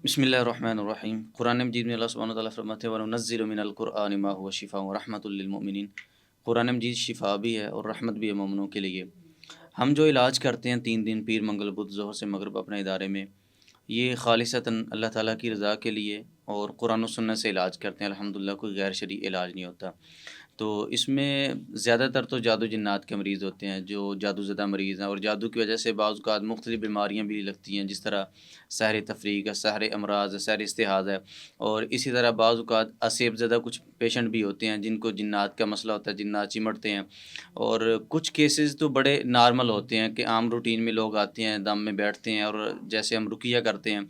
بسم اللہ الرحمن الرحیم۔ قرآن مجید میں اللہ سبحانہ وتعالیٰ فرماتے ہیں وَنُنَزِّلُ مِنَ الْقُرْآنِ مَا هُوَ شِفَاءٌ وَرَحْمَةٌ لِّلْمُؤْمِنِينَ۔ قرآن مجید شفا بھی ہے اور رحمت بھی ہے مومنوں کے لیے۔ ہم جو علاج کرتے ہیں 3 دن پیر منگل بدھ ظہر سے مغرب اپنے ادارے میں، یہ خالصتاً اللہ تعالیٰ کی رضا کے لیے اور قرآن و سنت سے علاج کرتے ہیں۔ الحمدللہ کوئی غیر شرعی علاج نہیں ہوتا۔ تو اس میں زیادہ تر تو جادو جنات کے مریض ہوتے ہیں، جو جادو زدہ مریض ہیں، اور جادو کی وجہ سے بعض اوقات مختلف بیماریاں بھی لگتی ہیں، جس طرح سحر تفریق ہے، سحر امراض ہے، سحر استحاضہ ہے، اور اسی طرح بعض اوقات اسیب زدہ کچھ پیشنٹ بھی ہوتے ہیں جن کو جنات کا مسئلہ ہوتا ہے، جنات چمٹتے ہیں۔ اور کچھ کیسز تو بڑے نارمل ہوتے ہیں کہ عام روٹین میں لوگ آتے ہیں، دم میں بیٹھتے ہیں، اور جیسے ہم رقیہ کرتے ہیں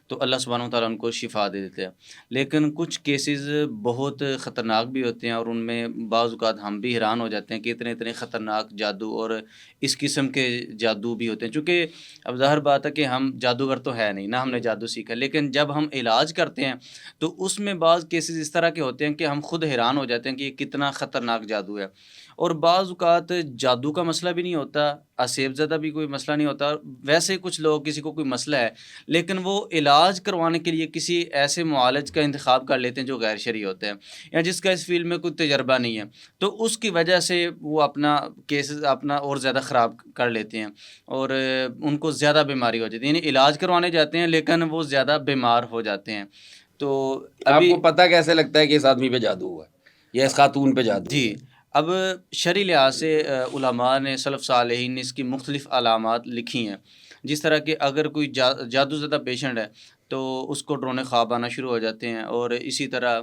تو اللہ سبحانہ وتعالیٰ ان کو شفا دے دیتے ہیں۔ لیکن کچھ کیسز بہت خطرناک بھی ہوتے ہیں، اور ان میں بعض اوقات ہم بھی حیران ہو جاتے ہیں کہ اتنے اتنے خطرناک جادو اور اس قسم کے جادو بھی ہوتے ہیں۔ چونکہ اب ظاہر بات ہے کہ ہم جادوگر تو ہے نہیں، نہ ہم نے جادو سیکھا، لیکن جب ہم علاج کرتے ہیں تو اس میں بعض کیسز اس طرح کے ہوتے ہیں کہ ہم خود حیران ہو جاتے ہیں کہ یہ کتنا خطرناک جادو ہے۔ اور بعض اوقات جادو کا مسئلہ بھی نہیں ہوتا، اسیب زدہ بھی کوئی مسئلہ نہیں ہوتا، ویسے کچھ لوگ کسی کو کوئی مسئلہ ہے لیکن وہ علاج کروانے کے لیے کسی ایسے معالج کا انتخاب کر لیتے ہیں جو غیر شرعی ہوتے ہیں، یا جس کا اس فیلڈ میں کوئی تجربہ نہیں ہے، تو اس کی وجہ سے وہ اپنا کیسز اپنا اور زیادہ خراب کر لیتے ہیں، اور ان کو زیادہ بیماری ہو جاتی ہے، یعنی علاج کروانے جاتے ہیں لیکن وہ زیادہ بیمار ہو جاتے ہیں۔ تو آپ ابھی کو پتہ کیسے لگتا ہے کہ اس آدمی پہ جادو ہوا ہے یا اس خاتون پہ جادو جی، ہوا ہے؟ اب شرعی لحاظ سے علماء نے سلف صالحین نے اس کی مختلف علامات لکھی ہیں، جس طرح کہ اگر کوئی جادو زدہ پیشنٹ ہے تو اس کو ڈرونے خواب آنا شروع ہو جاتے ہیں، اور اسی طرح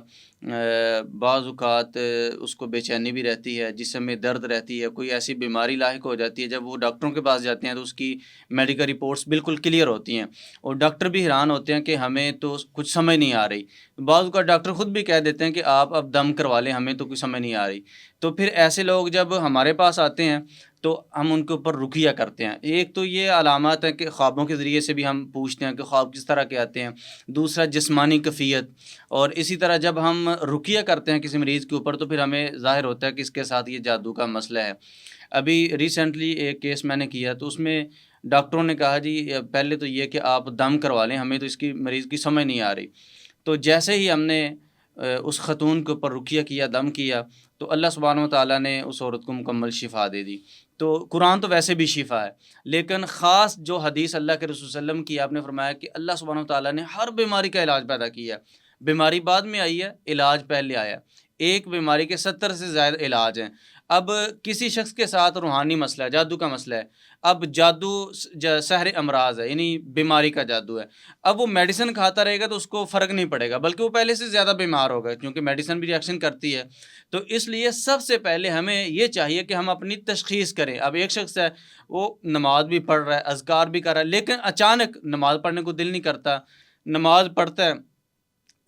بعض اوقات اس کو بے چینی بھی رہتی ہے، جسم میں درد رہتی ہے، کوئی ایسی بیماری لاحق ہو جاتی ہے، جب وہ ڈاکٹروں کے پاس جاتے ہیں تو اس کی میڈیکل رپورٹس بالکل کلیئر ہوتی ہیں، اور ڈاکٹر بھی حیران ہوتے ہیں کہ ہمیں تو کچھ سمجھ نہیں آ رہی۔ بعض اوقات ڈاکٹر خود بھی کہہ دیتے ہیں کہ آپ اب دم کروا لیں، ہمیں تو کچھ سمجھ نہیں آ رہی۔ تو پھر ایسے لوگ جب ہمارے پاس آتے ہیں تو ہم ان کے اوپر رقیہ کرتے ہیں۔ ایک تو یہ علامات ہیں کہ خوابوں کے ذریعے سے بھی ہم پوچھتے ہیں کہ خواب کس طرح کے آتے ہیں، دوسرا جسمانی کیفیت، اور اسی طرح جب ہم رقیہ کرتے ہیں کسی مریض کے اوپر تو پھر ہمیں ظاہر ہوتا ہے کہ اس کے ساتھ یہ جادو کا مسئلہ ہے۔ ابھی ریسنٹلی ایک کیس میں نے کیا تو اس میں ڈاکٹروں نے کہا جی پہلے تو یہ کہ آپ دم کروا لیں، ہمیں تو اس کی مریض کی سمجھ نہیں آ رہی۔ تو جیسے ہی ہم نے اس خاتون کے اوپر رقیہ کیا، دم کیا، تو اللہ سبحانہ وتعالیٰ نے اس عورت کو مکمل شفا دے دی۔ تو قرآن تو ویسے بھی شفا ہے، لیکن خاص جو حدیث اللہ کے رسول صلی اللہ علیہ وسلم کی آپ نے فرمایا کہ اللہ سبحانہ وتعالیٰ نے ہر بیماری کا علاج پیدا کیا ہے، بیماری بعد میں آئی ہے، علاج پہلے آیا ہے۔ ایک بیماری کے 70 سے زائد علاج ہیں۔ اب کسی شخص کے ساتھ روحانی مسئلہ ہے، جادو کا مسئلہ ہے، اب جادو سحر امراض ہے، یعنی بیماری کا جادو ہے، اب وہ میڈیسن کھاتا رہے گا تو اس کو فرق نہیں پڑے گا، بلکہ وہ پہلے سے زیادہ بیمار ہوگا، کیونکہ میڈیسن بھی ریئیکشن کرتی ہے۔ تو اس لیے سب سے پہلے ہمیں یہ چاہیے کہ ہم اپنی تشخیص کریں۔ اب ایک شخص ہے وہ نماز بھی پڑھ رہا ہے، اذکار بھی کر رہا ہے، لیکن اچانک نماز پڑھنے کو دل نہیں کرتا، نماز پڑھتا ہے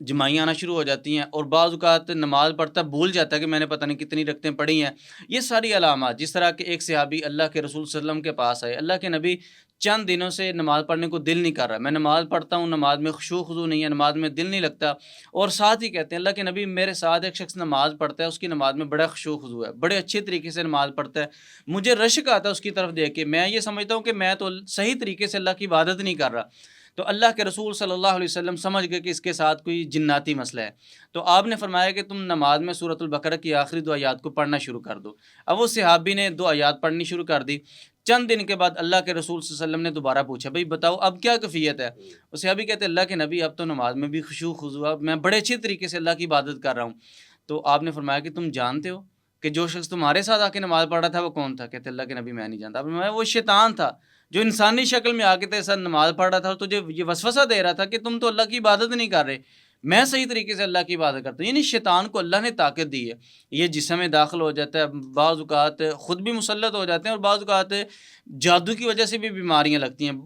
جمائیاں آنا شروع ہو جاتی ہیں، اور بعض اوقات نماز پڑھتا بھول جاتا ہے کہ میں نے پتہ نہیں کتنی رکعتیں پڑھی ہیں۔ یہ ساری علامات، جس طرح کہ ایک صحابی اللہ کے رسول صلی اللہ علیہ وسلم کے پاس آئے، اللہ کے نبی چند دنوں سے نماز پڑھنے کو دل نہیں کر رہا، میں نماز پڑھتا ہوں، نماز میں خشوع خضوع نہیں ہے، نماز میں دل نہیں لگتا، اور ساتھ ہی کہتے ہیں اللہ کے نبی میرے ساتھ ایک شخص نماز پڑھتا ہے، اس کی نماز میں بڑا خشوع خضوع ہے، بڑے اچھے طریقے سے نماز پڑھتا ہے، مجھے رشک آتا ہے اس کی طرف دیکھ کے، میں یہ سمجھتا ہوں کہ میں تو صحیح طریقے سے اللہ کی عبادت نہیں کر رہا۔ تو اللہ کے رسول صلی اللہ علیہ وسلم سمجھ گئے کہ اس کے ساتھ کوئی جناتی مسئلہ ہے، تو آپ نے فرمایا کہ تم نماز میں سورۃ البقرہ کی آخری 2 آیات کو پڑھنا شروع کر دو۔ اب وہ صحابی نے 2 آیات پڑھنی شروع کر دی۔ چند دن کے بعد اللہ کے رسول صلی اللہ علیہ وسلم نے دوبارہ پوچھا بھئی بتاؤ اب کیا کیفیت ہے؟ وہ صحابی کہتے ہیں اللہ کے نبی اب تو نماز میں بھی خشوع خضوع ہے، میں بڑے اچھے طریقے سے اللہ کی عبادت کر رہا ہوں۔ تو آپ نے فرمایا کہ تم جانتے ہو کہ جو شخص تمہارے ساتھ آ کے نماز پڑھ رہا تھا وہ کون تھا؟ کہتے اللہ کے نبی میں نہیں جانتا۔ آپ نے فرمایا وہ شیطان تھا جو انسانی شکل میں آ کے تیرے ساتھ نماز پڑھ رہا تھا، اور تجھے یہ وسوسہ دے رہا تھا کہ تم تو اللہ کی عبادت نہیں کر رہے، میں صحیح طریقے سے اللہ کی عبادت کرتا ہوں۔ یعنی شیطان کو اللہ نے طاقت دی ہے، یہ جسم میں داخل ہو جاتا ہے، بعض اوقات خود بھی مسلط ہو جاتے ہیں، اور بعض اوقات جادو کی وجہ سے بھی بیماریاں لگتی ہیں۔